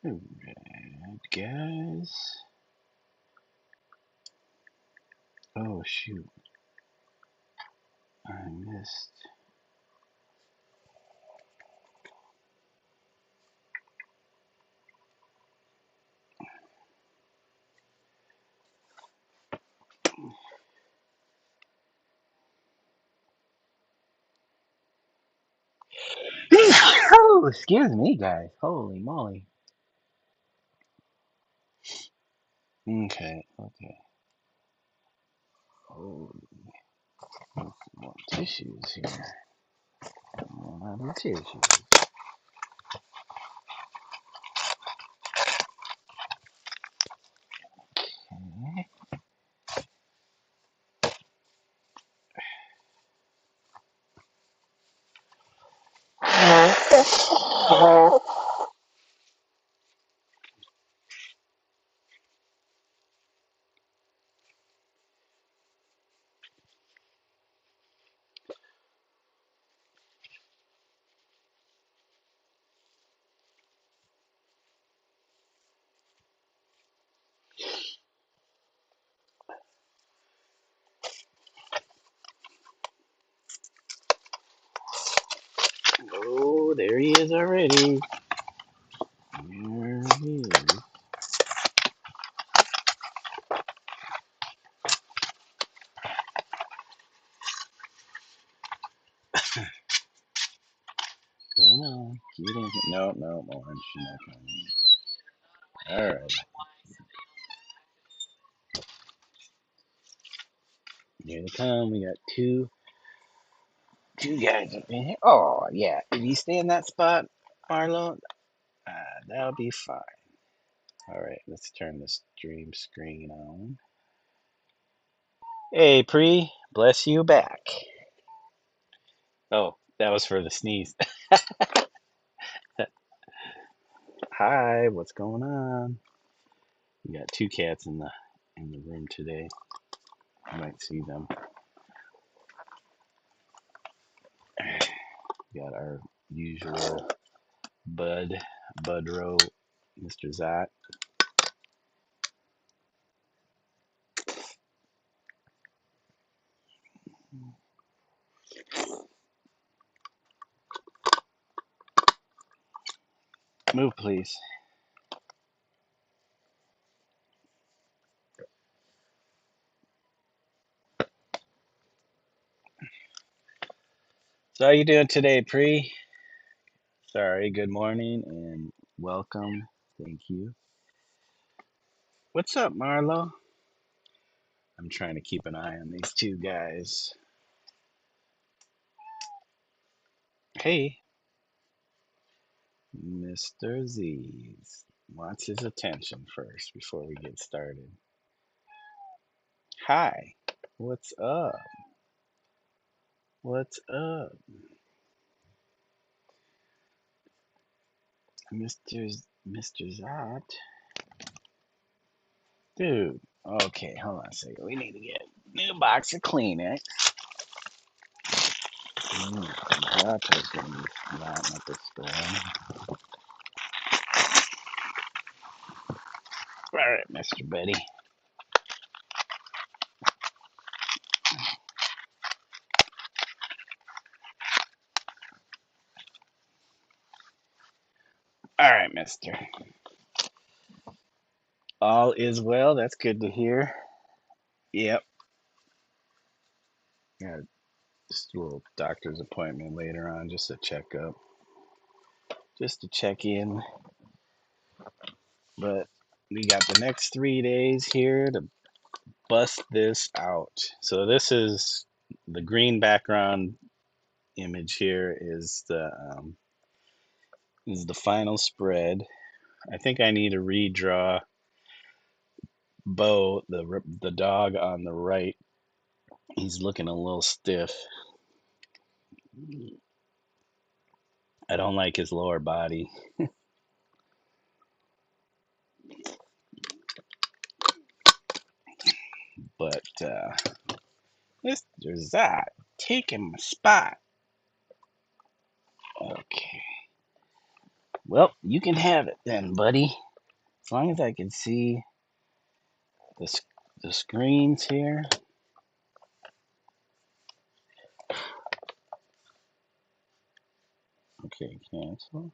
Alright, guys. Oh shoot, I missed. Oh, excuse me, guys. Holy moly. Okay. Holy, more tissues here. More tissues. Okay. Oh, there he is already. There he is. Come on. Get in. No, orange. You're not coming. Alright. Here they come. We got two guys up in here. Oh, yeah. If you stay in that spot, Marlo, that'll be fine. Alright, let's turn the stream screen on. Hey, Pre. Bless you back. Oh, that was for the sneeze. Hi, what's going on? We got two cats in the room today. You might see them. We got our usual Budrow, Mr. Zot. Move, please. So how you doing today, Pre? Sorry, good morning and welcome. Thank you. What's up, Marlo? I'm trying to keep an eye on these two guys. Hey, Mr. Z wants his attention first before we get started. Hi, what's up? What's up, Mr. Zot? Dude, okay, hold on a second. We need to get a new box of Kleenex. Zot is going to be rotten at the store. All right, Mr. Betty. All right, mister. All is well. That's good to hear. Yep. Got just a little doctor's appointment later on, just a checkup. Just to check in. But we got the next 3 days here to bust this out. So this is the green background image here is the final spread. I think I need to redraw Bo, the dog on the right, he's looking a little stiff. I don't like his lower body, but Mr. Zot taking my spot. Okay. Well, you can have it then, buddy. As long as I can see the, the screens here. Okay, cancel.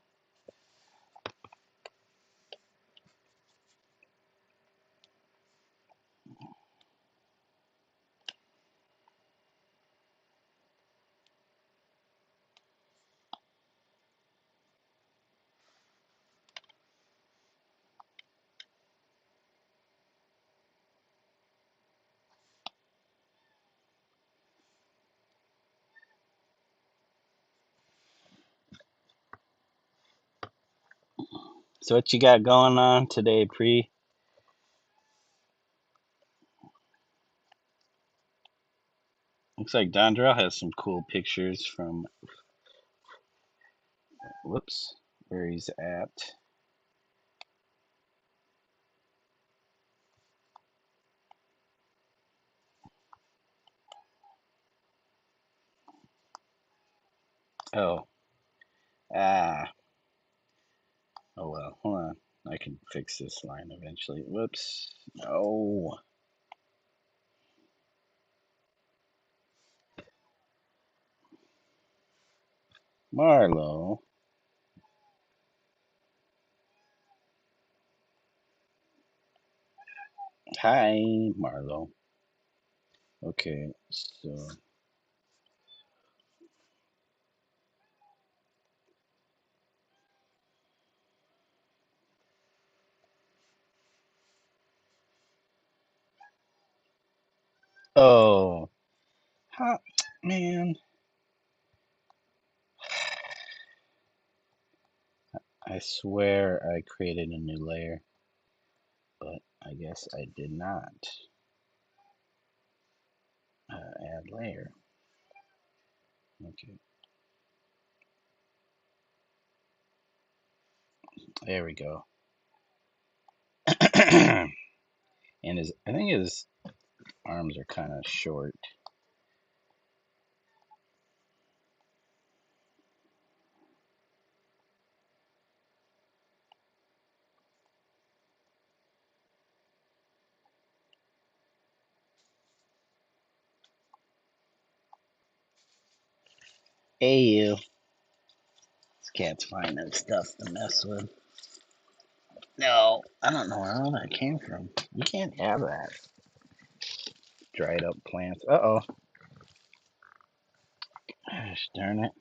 So what you got going on today, Pre? Looks like Dondrell has some cool pictures from, whoops, where he's at. Oh, ah, oh well, hold on. I can fix this line eventually. Whoops, no. Marlo. Hi, Marlo. Okay, so, oh, how, man, I swear I created a new layer, but I guess I did not. Add layer. Okay, there we go. And I think his arms are kind of short. Hey, you. This cat's finding stuff to mess with. No, I don't know where all that came from. You can't have that. Dried up plants. Uh oh. Gosh darn it.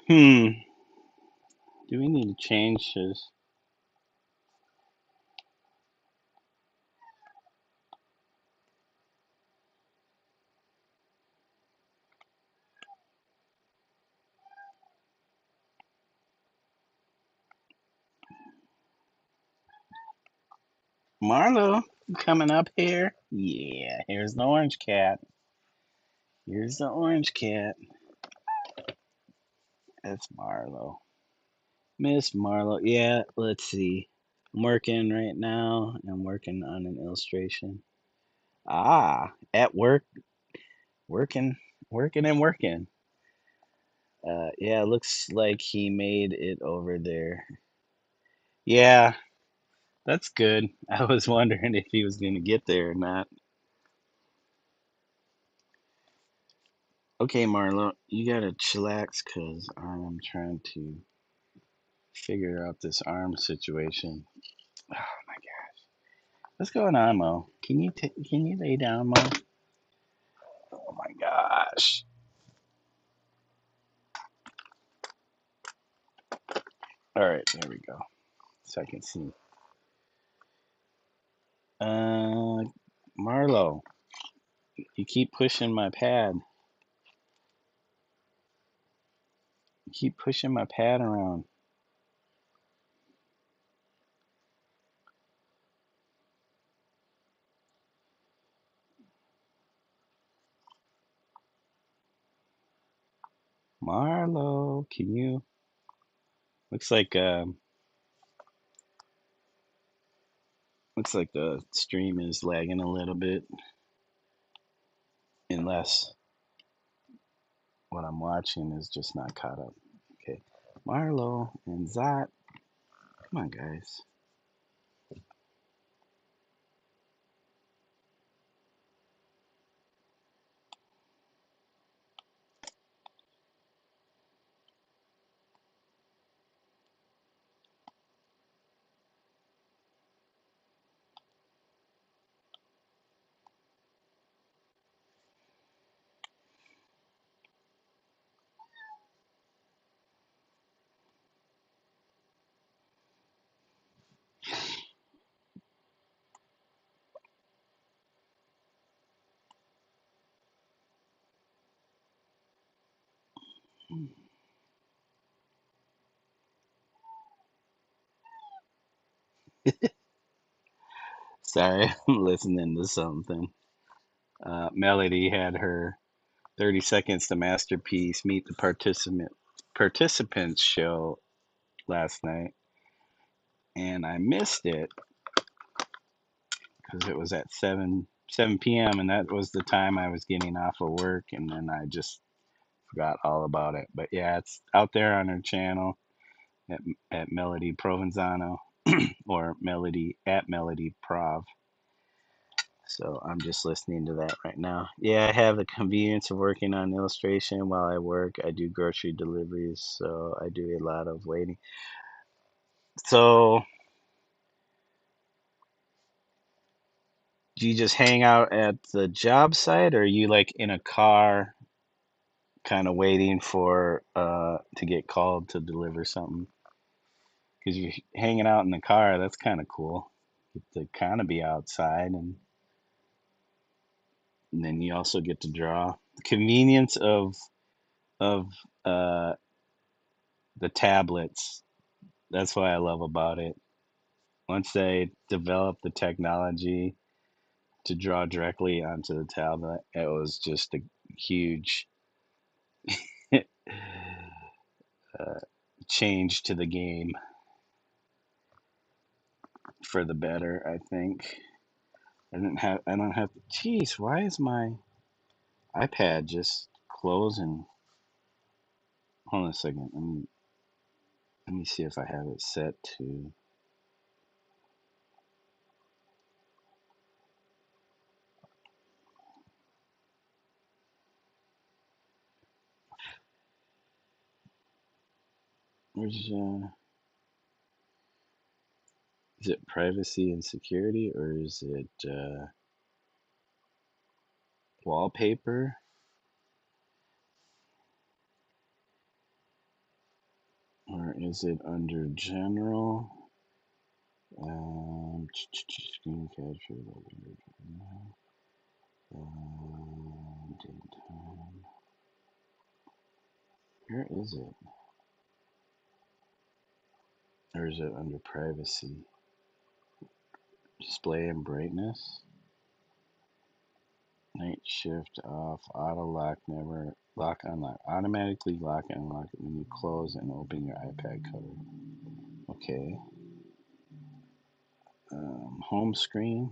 Do we need to change his? Marlo, coming up here? Yeah, here's the orange cat. Here's the orange cat. That's Marlo. Miss Marlo. Yeah, let's see. I'm working right now. I'm working on an illustration. Ah, at work, working, working and working. Yeah, looks like he made it over there. Yeah, that's good. I was wondering if he was gonna get there or not. Okay, Marlo, you gotta chillax because I'm trying to figure out this arm situation. Oh my god. What's going on, Mo? Can you lay down, Mo? Oh my gosh. All right, there we go. So I can see. Uh, Marlo, you keep pushing my pad. You keep pushing my pad around. Marlo, can you? Looks like looks like the stream is lagging a little bit, unless what I'm watching is just not caught up. Okay, Marlo and Zot, come on, guys. Sorry, I'm listening to something. Melody had her 30 Seconds to Masterpiece Meet the Participants show last night, and I missed it because it was at 7 p.m. and that was the time I was getting off of work, and then I just forgot all about it. But yeah, it's out there on her channel at, at Melody Provenzano or Melody Prov. So I'm just listening to that right now. Yeah, I have the convenience of working on illustration while I work. I do grocery deliveries, so I do a lot of waiting. So do you just hang out at the job site, or are you like in a car kind of waiting for to get called to deliver something? Because you're hanging out in the car, that's kind of cool. Get to kind of be outside, and then you also get to draw. The convenience of uh, the tablets. That's what I love about it. Once they developed the technology to draw directly onto the tablet, it was just a huge uh, change to the game for the better, I think. I don't have, geez, why is my iPad just closing? Hold on a second. Let me see if I have it set to, where's, is it privacy and security, or is it wallpaper, or is it under general? Screen capture. Daytime. Where is it? Or is it under privacy? Display and brightness. Night shift off. Auto lock never. Lock unlock. Automatically lock and unlock it when you close and open your iPad cover. Okay. Home screen.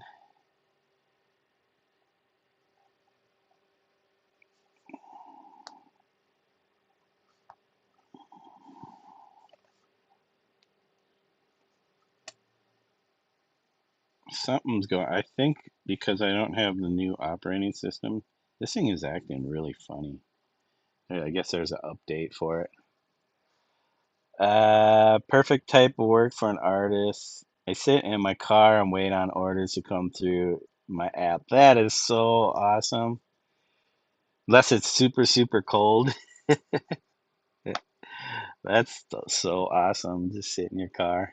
Something's going. I think because I don't have the new operating system, this thing is acting really funny. I guess there's an update for it. Perfect type of work for an artist. I sit in my car and wait on orders to come through my app. That is so awesome. Unless it's super, super cold. That's so awesome. Just sit in your car.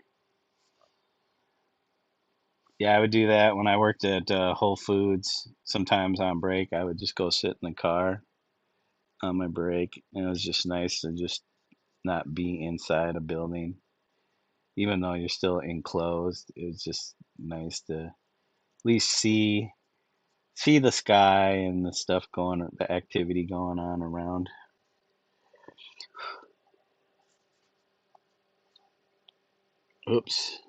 Yeah, I would do that when I worked at Whole Foods. Sometimes on break, I would just go sit in the car on my break. And it was just nice to just not be inside a building, even though you're still enclosed. It was just nice to at least see the sky and the stuff going, the activity going on around. Oops.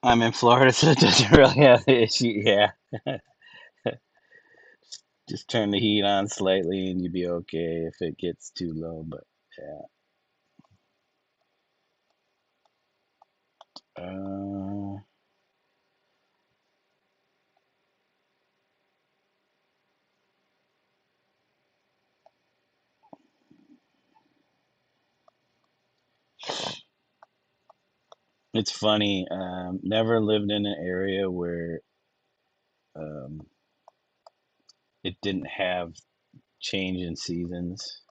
I'm in Florida, so it doesn't really have the issue. Yeah, just turn the heat on slightly and you'd be okay if it gets too low. But yeah, uh, it's funny. Never lived in an area where um, it didn't have change in seasons,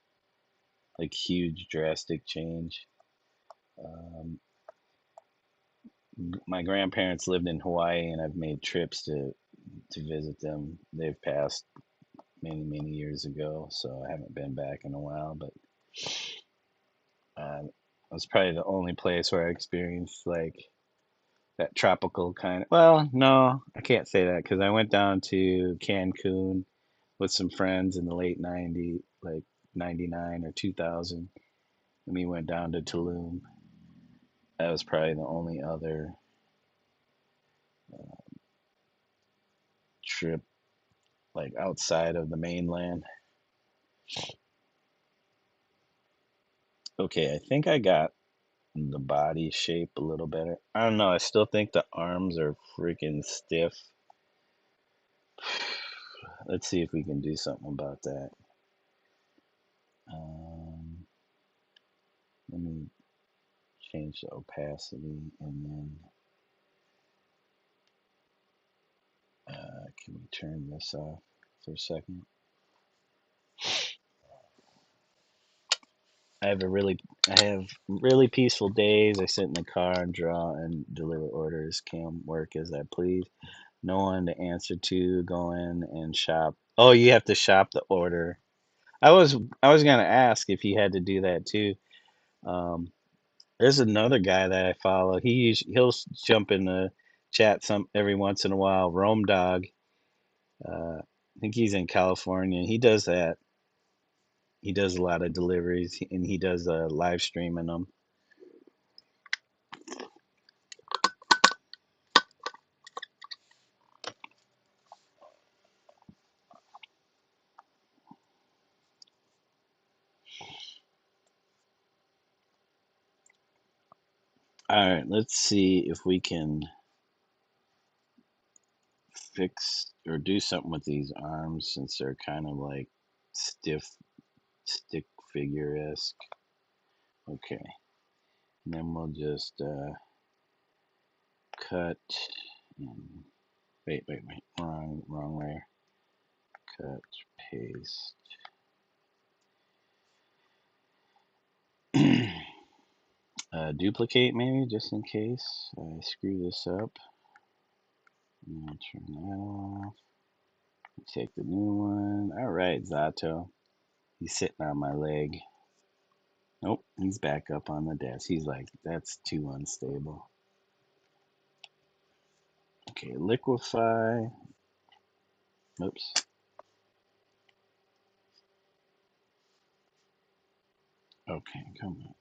like huge drastic change. Um, my grandparents lived in Hawaii, and I've made trips to visit them. They've passed many years ago, so I haven't been back in a while. But it was probably the only place where I experienced like that tropical kind of. Well, no, I can't say that because I went down to Cancun with some friends in the late '90s, like '99 or 2000, and we went down to Tulum. That was probably the only other uh, trip like outside of the mainland. Okay, I think I got the body shape a little better. I don't know. I still think the arms are freaking stiff. Let's see if we can do something about that. Um, Let me change the opacity and then can we turn this off for a second? I have really peaceful days. I sit in the car and draw and deliver orders. Can work as I please. No one to answer to. Go in and shop. Oh, you have to shop the order. I was gonna ask if you had to do that too. Um, there's another guy that I follow. He'll jump in the chat some every once in a while. Rome Dog. I think he's in California. He does that. He does a lot of deliveries and he does live streaming them. All right, let's see if we can fix or do something with these arms since they're kind of like stiff stick figure esque. Okay, and then we'll just cut. And, wait, wrong way. Cut, paste. Duplicate maybe just in case I screw this up. And I'll turn that off. Take the new one. All right, Zato. He's sitting on my leg. Nope, he's back up on the desk. He's like, that's too unstable. Okay, liquefy. Oops. Okay, come on.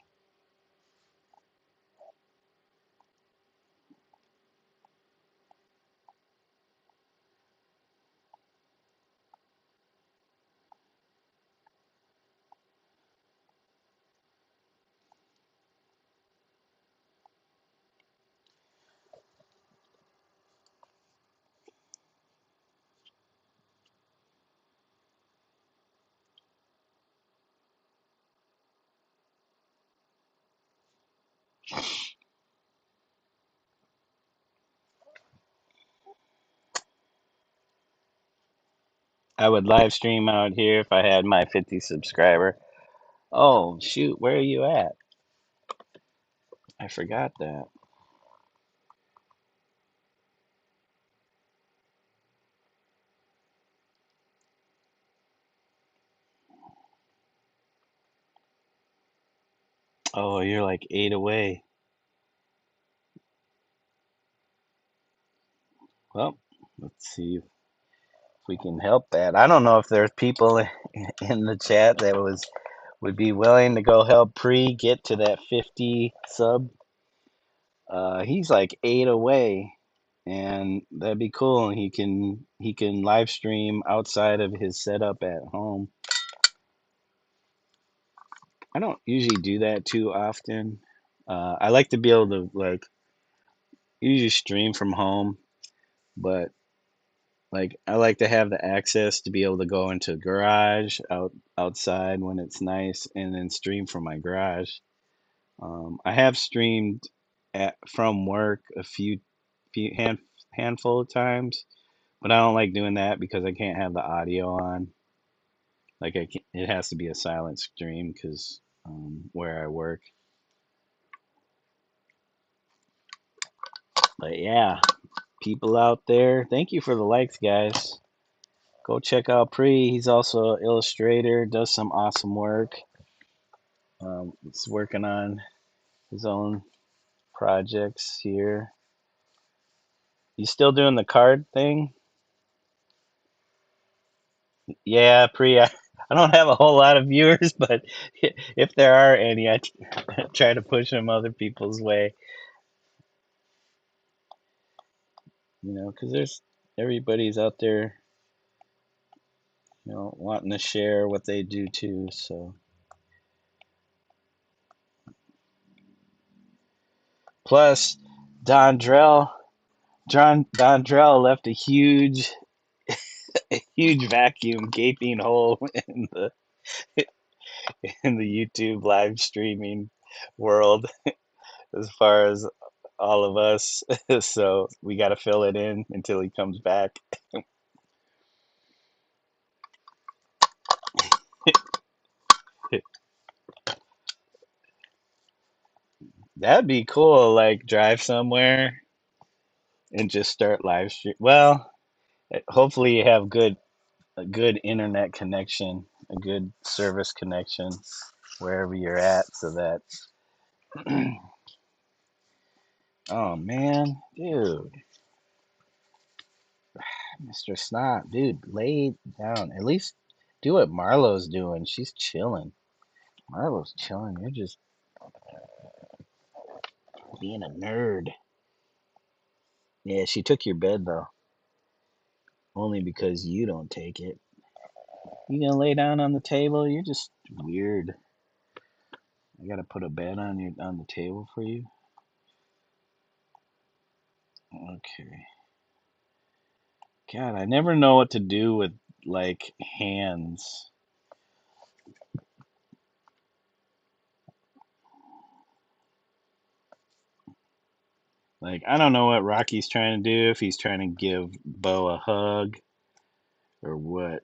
I would live stream out here if I had my 50 subscriber. Oh, shoot, where are you at? I forgot that. Oh, you're like 8 away. Well, let's see if we can help that. I don't know if there's people in the chat that would be willing to go help Pre get to that 50 sub. He's like 8 away, and that'd be cool. He can live stream outside of his setup at home. I don't usually do that too often. I like to be able to like usually stream from home, but like I like to have the access to be able to go into a garage outside when it's nice and then stream from my garage. I have streamed from work a handful of times, but I don't like doing that because I can't have the audio on. Like it has to be a silent stream because where I work. But yeah, people out there, thank you for the likes, guys. Go check out Pre. He's also an illustrator, does some awesome work. He's working on his own projects here. You still doing the card thing? Yeah, Pre. I don't have a whole lot of viewers, but if there are any, I try to push them other people's way. Because there's everybody's out there, wanting to share what they do too. So plus, Dondrell, Dondrell left a huge vacuum, gaping hole in the YouTube live streaming world as far as all of us. So we got to fill it in until he comes back. That'd be cool. Like drive somewhere and just start live stream. Well, hopefully you have a good internet connection, a good service connection wherever you're at, so that. Oh man, dude, Mr. Snot, dude, lay down. At least do what Marlo's doing. She's chilling. Marlo's chilling. You're just being a nerd. Yeah, she took your bed though, only because you don't take it. You gonna lay down on the table? You're just weird. I gotta put a bed on the table for you. Okay. God, I never know what to do with like hands. Like I don't know what Rocky's trying to do. If he's trying to give Bo a hug or what,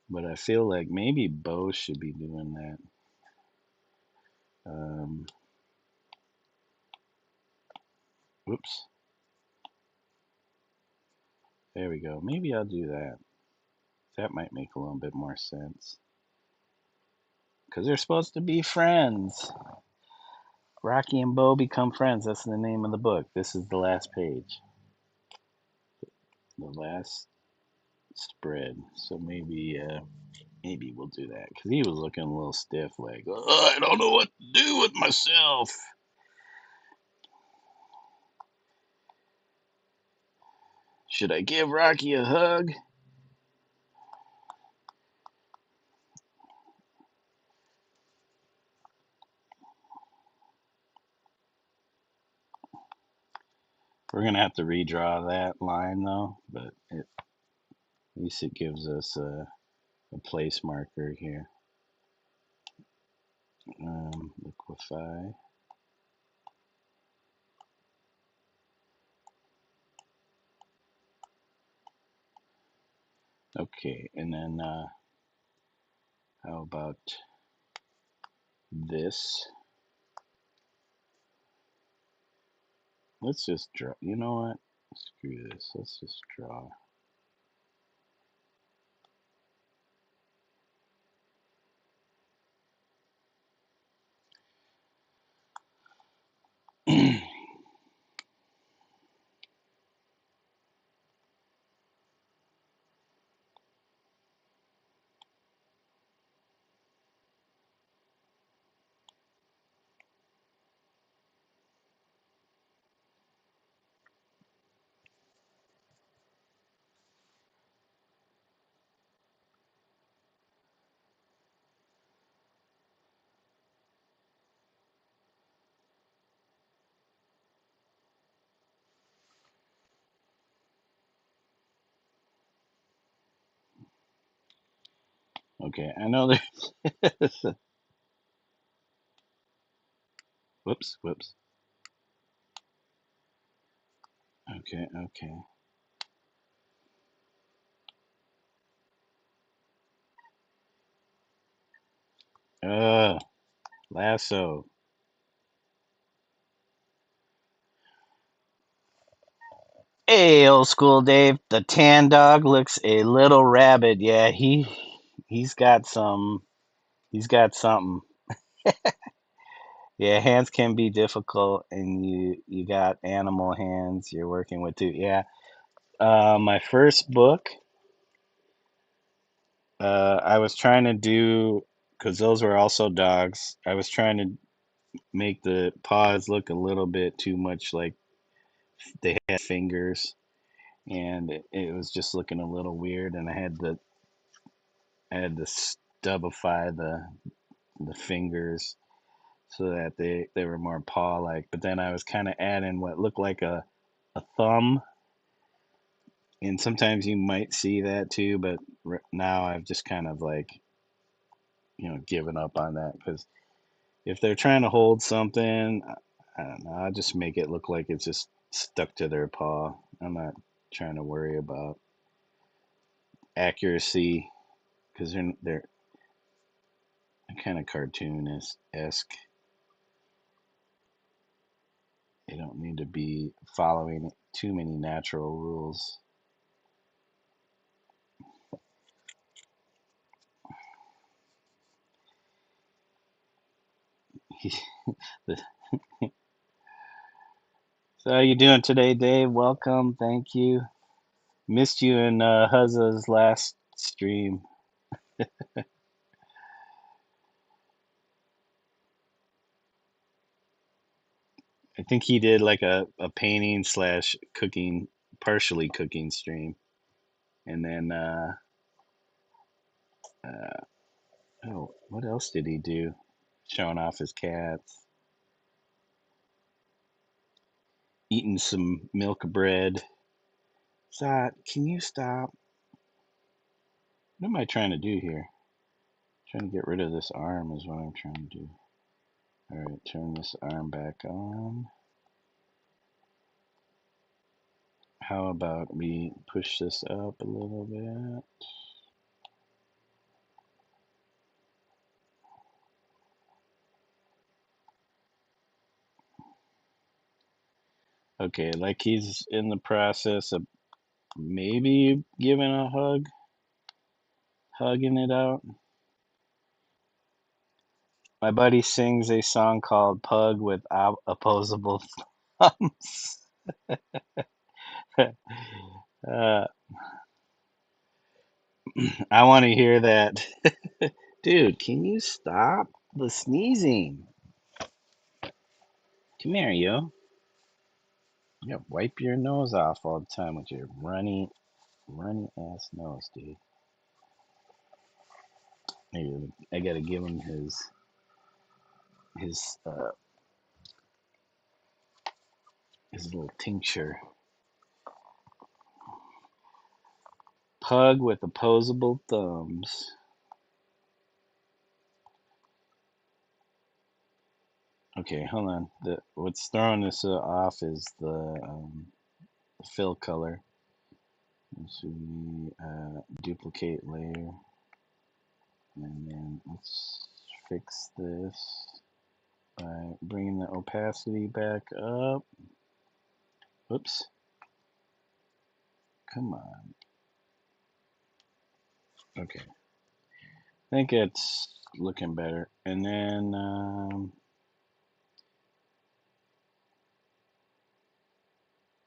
but I feel like maybe Bo should be doing that. Um, Whoops. There we go. Maybe I'll do that. That might make a little bit more sense. Because they're supposed to be friends. Rocky and Bo become friends. That's the name of the book. This is the last page. The last spread. So maybe we'll do that. Because he was looking a little stiff, like, oh, I don't know what to do with myself. Should I give Rocky a hug? We're going to have to redraw that line, though. But at least it gives us a place marker here. Liquefy. Okay, and then how about this? Let's just draw. You know what? Screw this. Let's just draw. Okay, I know there's. Whoops, whoops. Okay, okay. Lasso. Hey, old school Dave. The tan dog looks a little rabid. Yeah, he's got some. He's got something. Yeah, hands can be difficult, and you got animal hands you're working with too. Yeah. My first book, I was trying to do because those were also dogs. I was trying to make the paws look a little bit too much like they had fingers, and it was just looking a little weird. And I had to stubify the fingers so that they were more paw like. But then I was kind of adding what looked like a thumb, and sometimes you might see that too. But now I've just kind of like given up on that because if they're trying to hold something, I don't know. I'll just make it look like it's just stuck to their paw. I'm not trying to worry about accuracy because they're kind of cartoon-esque. They don't need to be following too many natural rules. So how you doing today, Dave? Welcome. Thank you. Missed you in Huzza's last stream. I think he did like a painting slash cooking, partially cooking stream. And then, uh, oh, what else did he do? Showing off his cats, eating some milk bread. Zot, can you stop? What am I trying to do here? Trying to get rid of this arm is what I'm trying to do. All right, turn this arm back on. How about we push this up a little bit? Okay, like he's in the process of maybe giving a hug, hugging it out. My buddy sings a song called Pug with Opposable Thumbs. uh, I want to hear that. Dude, can you stop the sneezing? Come here, yo. Yeah, wipe your nose off all the time with your runny ass nose, dude. I gotta give him his his little tincture. Pug with opposable thumbs. Okay, hold on. What's throwing this off is the fill color. So we duplicate layer, and then let's fix this by bringing the opacity back up. Oops. Come on. Okay. I think it's looking better. And then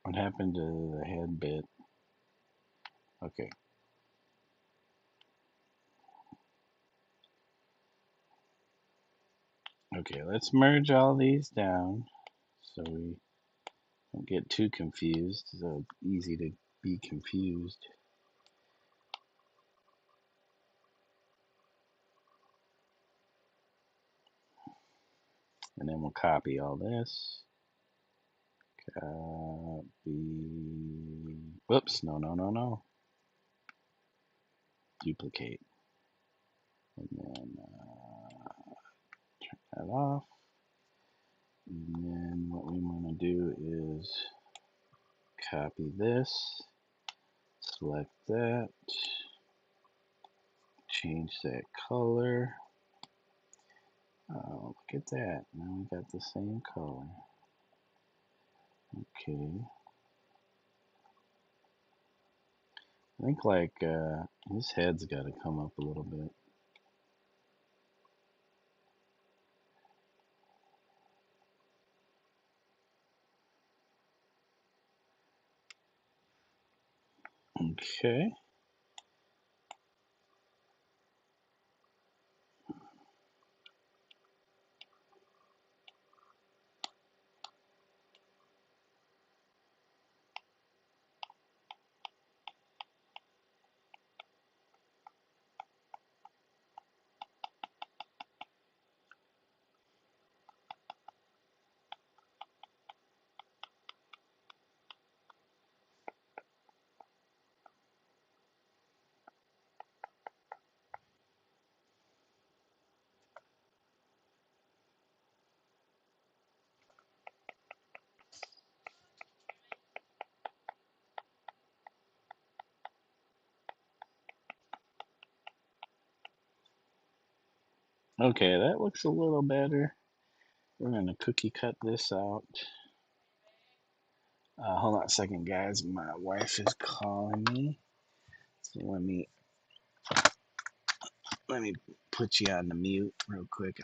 what happened to the head bit? Okay. Okay, let's merge all these down so we don't get too confused. So easy to be confused. And then we'll copy all this. Copy. Whoops, no. Duplicate. And then turn that off. And then what we want to do is copy this, select that, change that color. Oh, look at that. Now we got the same color. Okay. I think like his head's got to come up a little bit. Okay. Okay, that looks a little better. We're going to cookie cut this out. Hold on a second, guys. My wife is calling me. So let me put you on the mute real quick.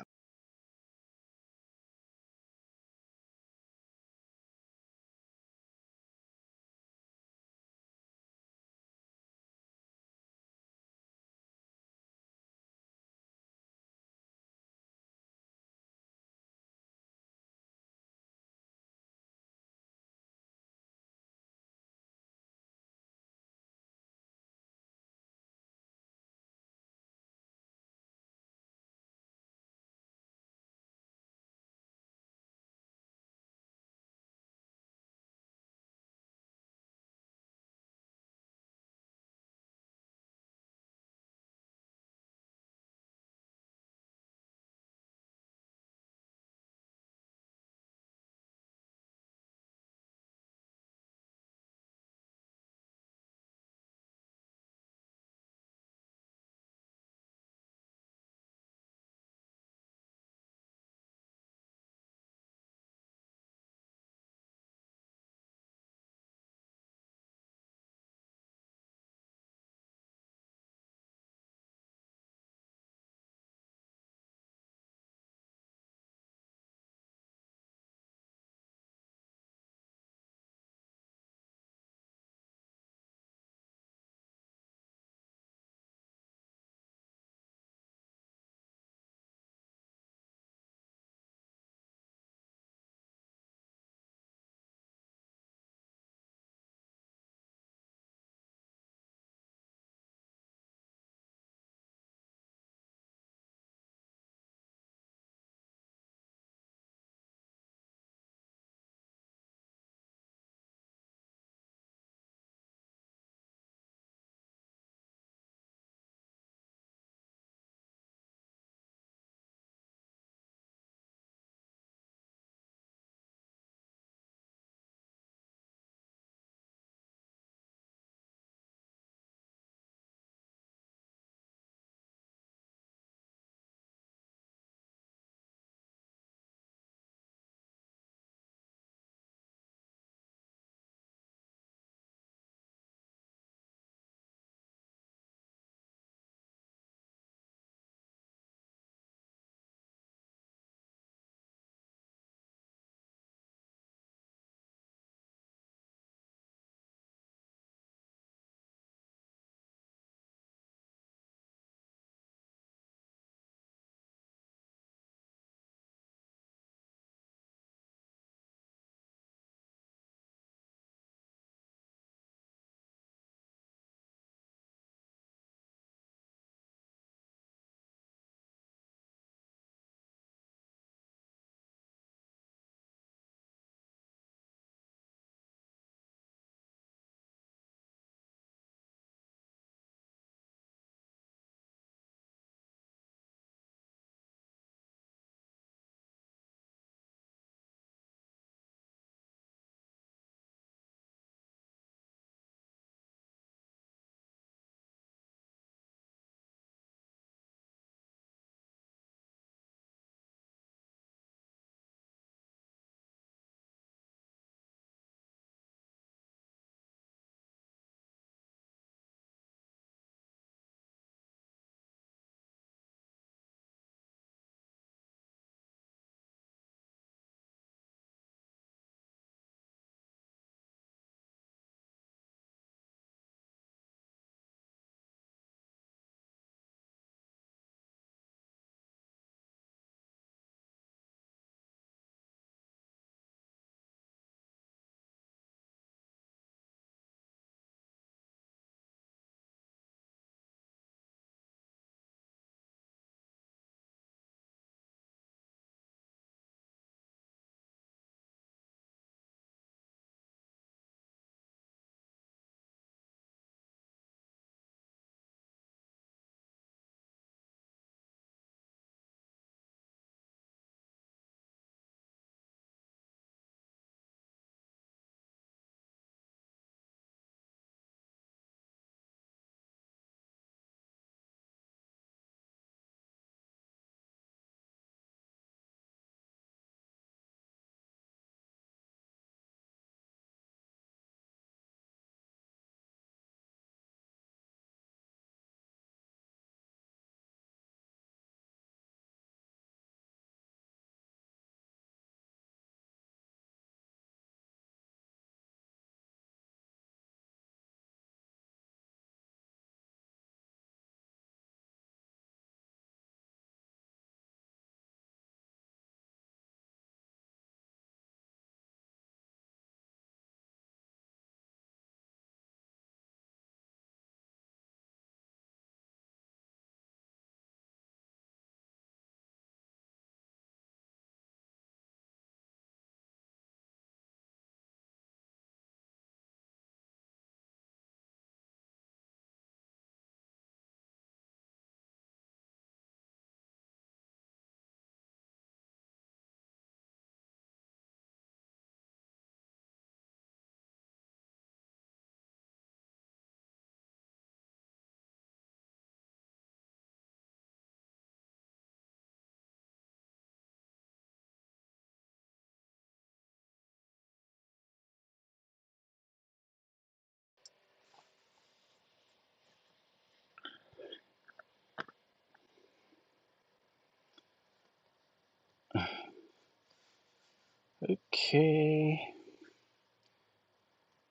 Okay.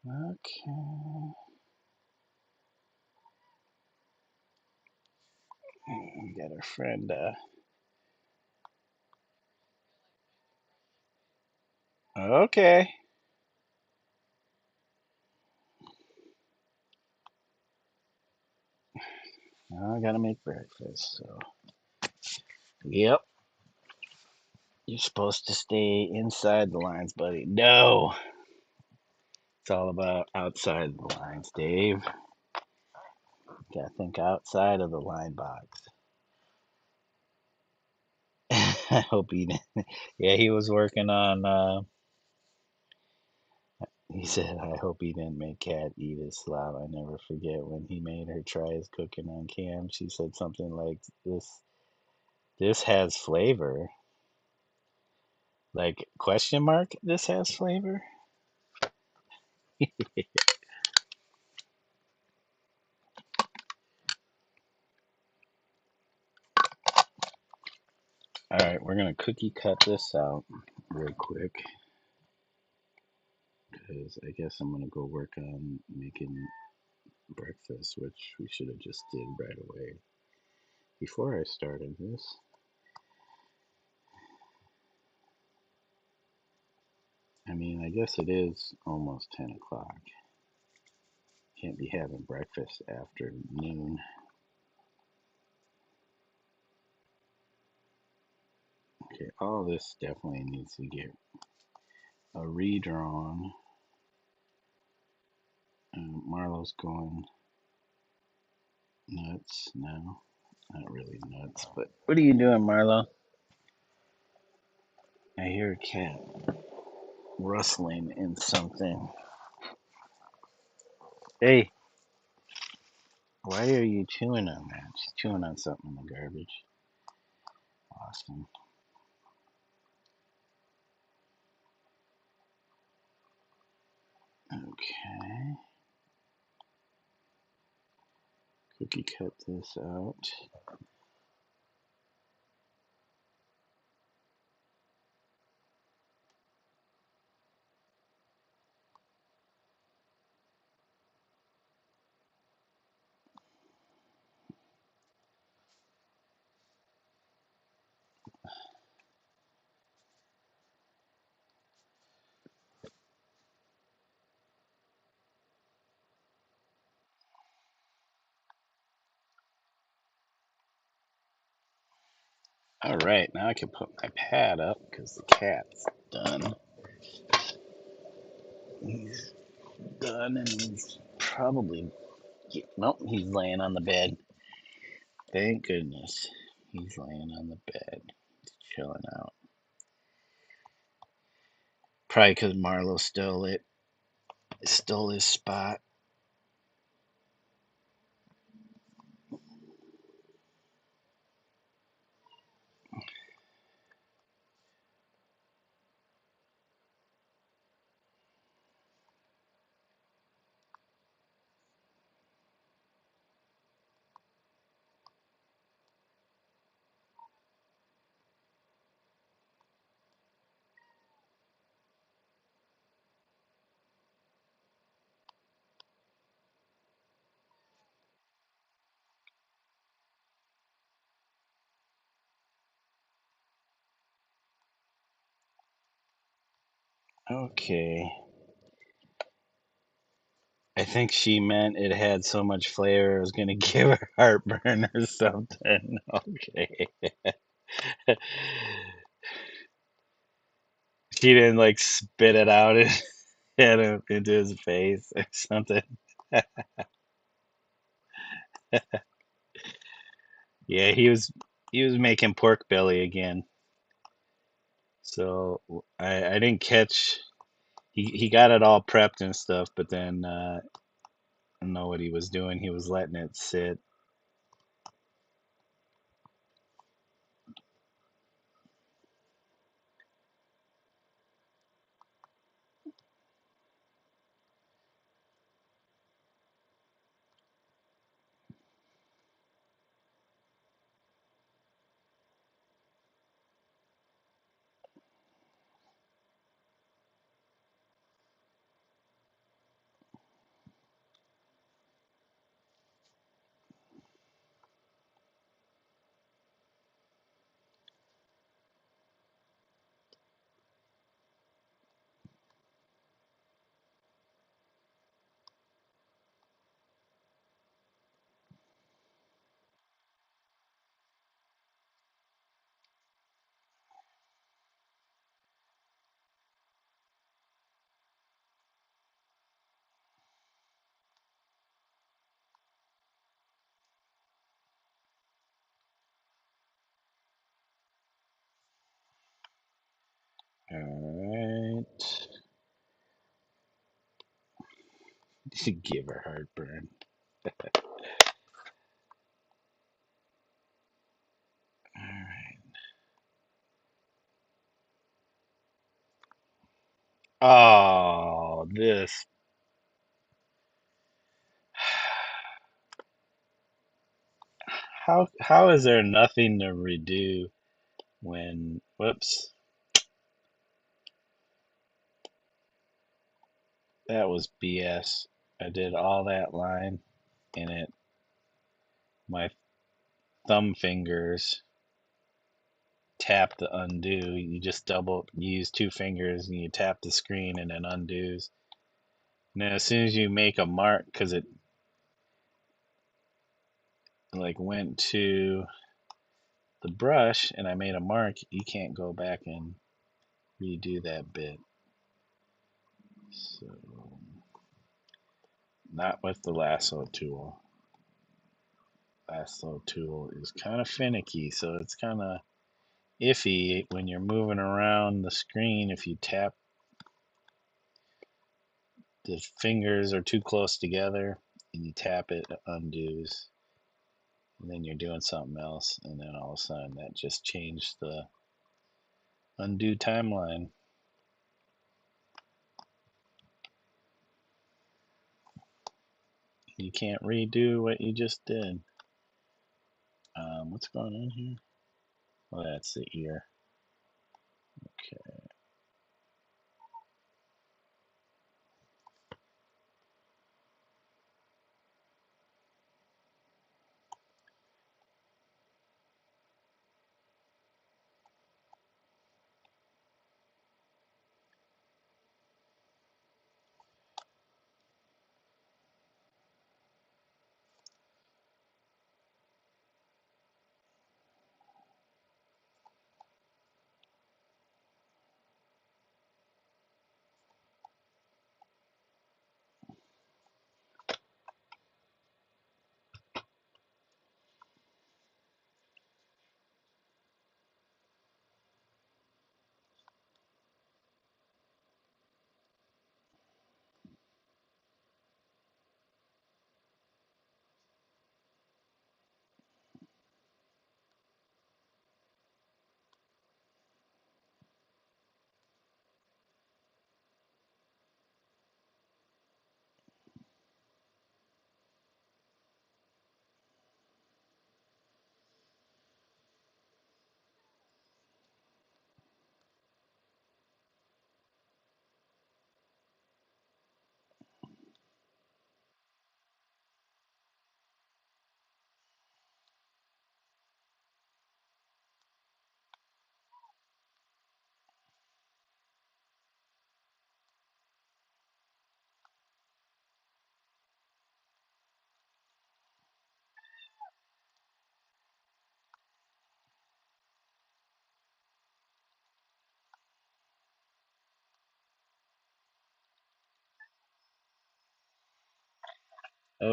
Okay. We got our friend. Okay. Now I gotta make breakfast. So. Yep. You're supposed to stay inside the lines, buddy. No. It's all about outside the lines, Dave. Gotta think outside of the line box. I hope he didn't. Yeah, he was working on. He said, "I hope he didn't make Kat eat his slop." I never forget when he made her try his cooking on cam. She said something like, "This, this has flavor." Like question mark? This has flavor. All right, we're gonna cookie cut this out real quick because I guess I'm gonna go work on making breakfast, which we should have just did right away before I started this. I mean, I guess it is almost 10 o'clock. Can't be having breakfast after noon. Okay, all this definitely needs to get a redrawn. Marlo's going nuts now. Not really nuts, but what are you doing, Marlo? I hear a cat rustling in something. Hey, why are you chewing on that? She's chewing on something in the garbage. Awesome. Okay. Cookie cut this out. All right, now I can put my pad up because the cat's done. He's done and he's probably, nope, he's laying on the bed. Thank goodness. He's laying on the bed, chilling out. Probably because Marlo stole his spot. Okay. I think she meant it had so much flavor it was gonna give her heartburn or something. Okay. She didn't like spit it out and hit him into his face or something. Yeah, he was making pork belly again. So I didn't catch he got it all prepped and stuff, but then I don't know what he was doing. He was letting it sit. All right. Give her heartburn. All right. Oh, this. How is there nothing to redo when? Whoops. That was BS. I did all that line and it my thumb fingers tap the undo. You just you use two fingers and you tap the screen and it undoes. And then as soon as you make a mark, because it like went to the brush and I made a mark, you can't go back and redo that bit. So not with the lasso tool. Lasso tool is kind of finicky, so it's kind of iffy when you're moving around the screen. If you tap the fingers are too close together and you tap it, it undoes. And then you're doing something else, and then all of a sudden that just changed the undo timeline. You can't redo what you just did. What's going on here? Oh, that's the ear. Okay.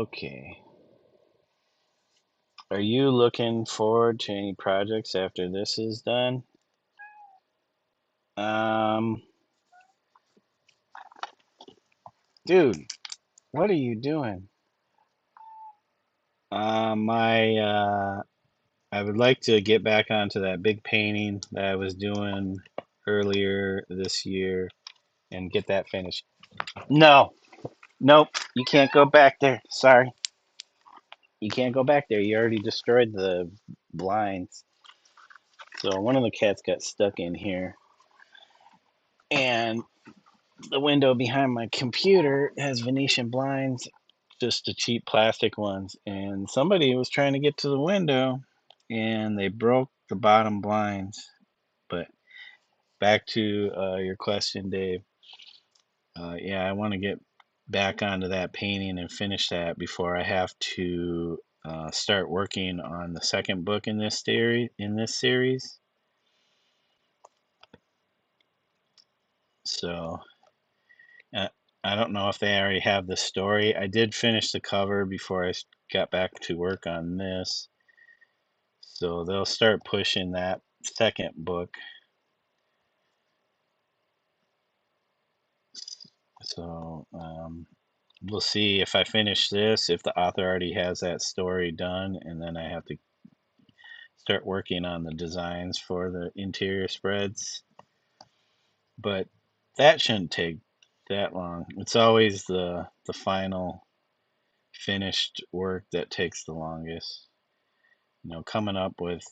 Okay. Are you looking forward to any projects after this is done? Um, Dude, what are you doing? I would like to get back onto that big painting that I was doing earlier this year and get that finished. No, nope, you can't go back there. Sorry, you can't go back there. You already destroyed the blinds. So one of the cats got stuck in here, and the window behind my computer has Venetian blinds, just the cheap plastic ones. And somebody was trying to get to the window, and they broke the bottom blinds. But back to your question, Dave. Yeah, I want to get back onto that painting and finish that before I have to start working on the second book in this series. So uh, I don't know if they already have the story. I did finish the cover before I got back to work on this, so they'll start pushing that second book. So we'll see if I finish this, if the author already has that story done, and then I have to start working on the designs for the interior spreads. But that shouldn't take that long. It's always the final finished work that takes the longest. Coming up with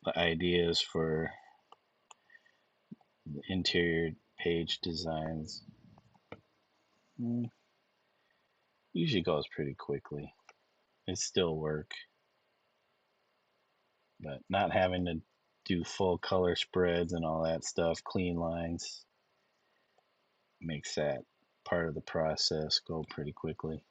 the ideas for the interior page designs usually goes pretty quickly. It's still work, but not having to do full color spreads and all that stuff, clean lines, makes that part of the process go pretty quickly.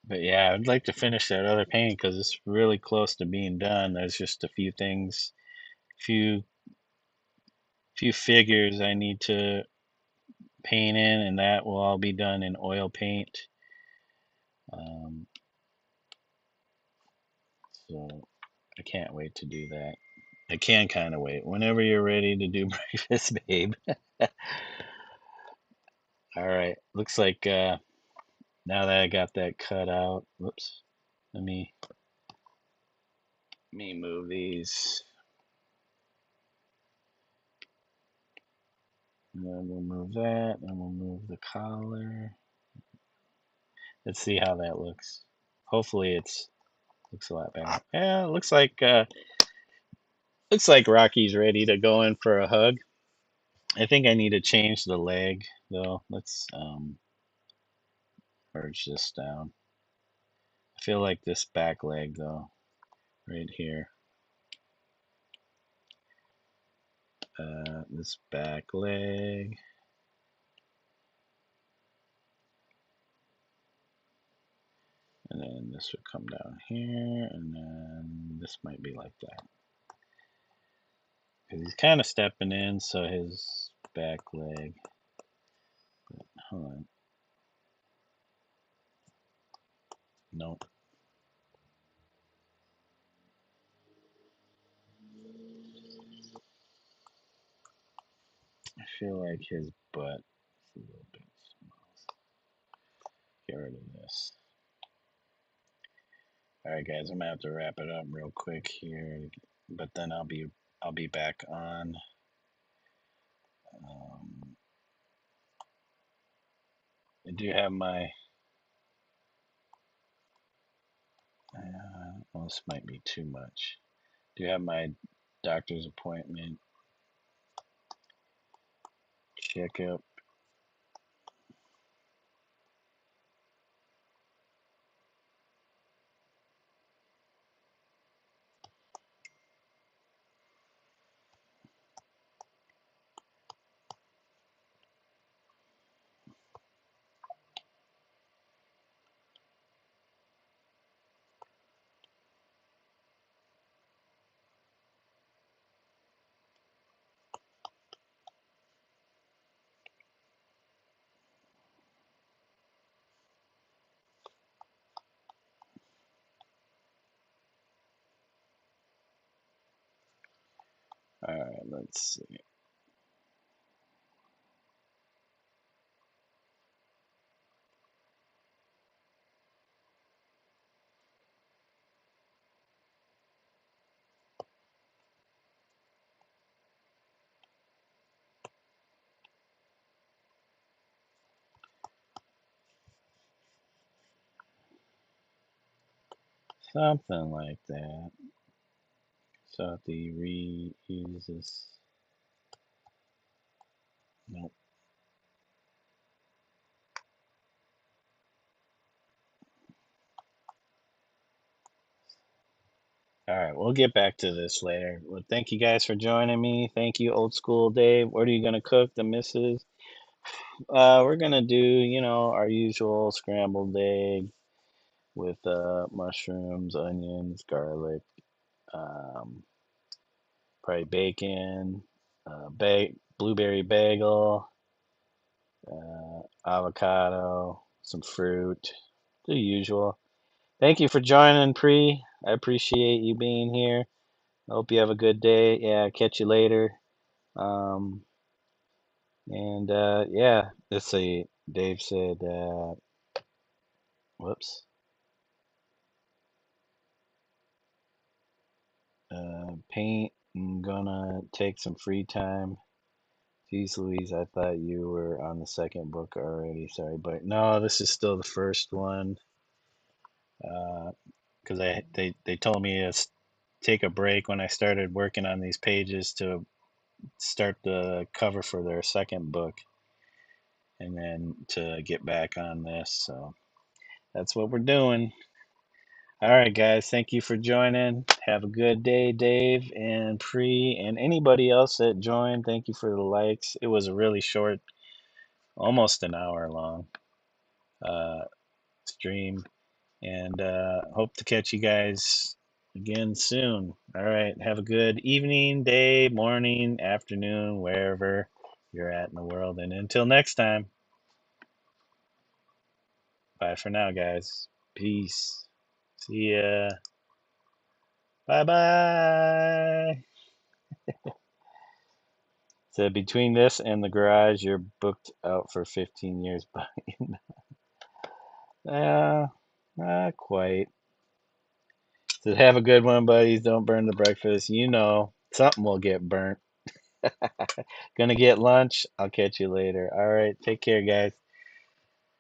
But yeah, I'd like to finish that other painting because it's really close to being done. There's just a few things, few few figures I need to paint in, and that will all be done in oil paint. Um, so I can't wait to do that. I can kind of wait. Whenever you're ready to do breakfast, babe. All right. Looks like now that I got that cut out, whoops. Let me move these. And then we'll move that, and we'll move the collar. Let's see how that looks. Hopefully it's looks a lot better. Yeah, it looks like Rocky's ready to go in for a hug. I think I need to change the leg though. Let's merge this down. I feel like this back leg though, right here. This back leg. And then this would come down here, and then this might be like that. Because he's kind of stepping in, so his back leg. Hold on. Nope. I feel like his butt is a little bit small. Get rid of this. All right, guys, I'm gonna have to wrap it up real quick here, but then I'll be back on. Um, I do have my. Well, this might be too much. Do you have my doctor's appointment checkup? All right, let's see. Something like that. So the reuse this. Nope. All right, we'll get back to this later. Well, thank you guys for joining me. Thank you, old school Dave. What are you gonna cook, the missus? We're gonna do, our usual scrambled egg with mushrooms, onions, garlic, um, probably bacon, blueberry bagel, avocado, some fruit, the usual. Thank you for joining, Pre. I appreciate you being here. I hope you have a good day. Yeah, catch you later. Um, and yeah, let's see. Dave said, whoops. Paint. I'm gonna take some free time. Jeez Louise, I thought you were on the second book already. Sorry, but no, this is still the first one. Because they told me to take a break when I started working on these pages to start the cover for their second book, and then to get back on this. So that's what we're doing. All right, guys. Thank you for joining. Have a good day, Dave and Pre, and anybody else that joined. Thank you for the likes. It was a really short, almost an hour long uh, stream, and hope to catch you guys again soon. All right. Have a good evening, day, morning, afternoon, wherever you're at in the world. And until next time, bye for now, guys. Peace. See ya. Bye bye. So between this and the garage, you're booked out for 15 years. But not quite. So have a good one, buddies. Don't burn the breakfast. You know, something will get burnt. Gonna get lunch. I'll catch you later. All right. Take care, guys.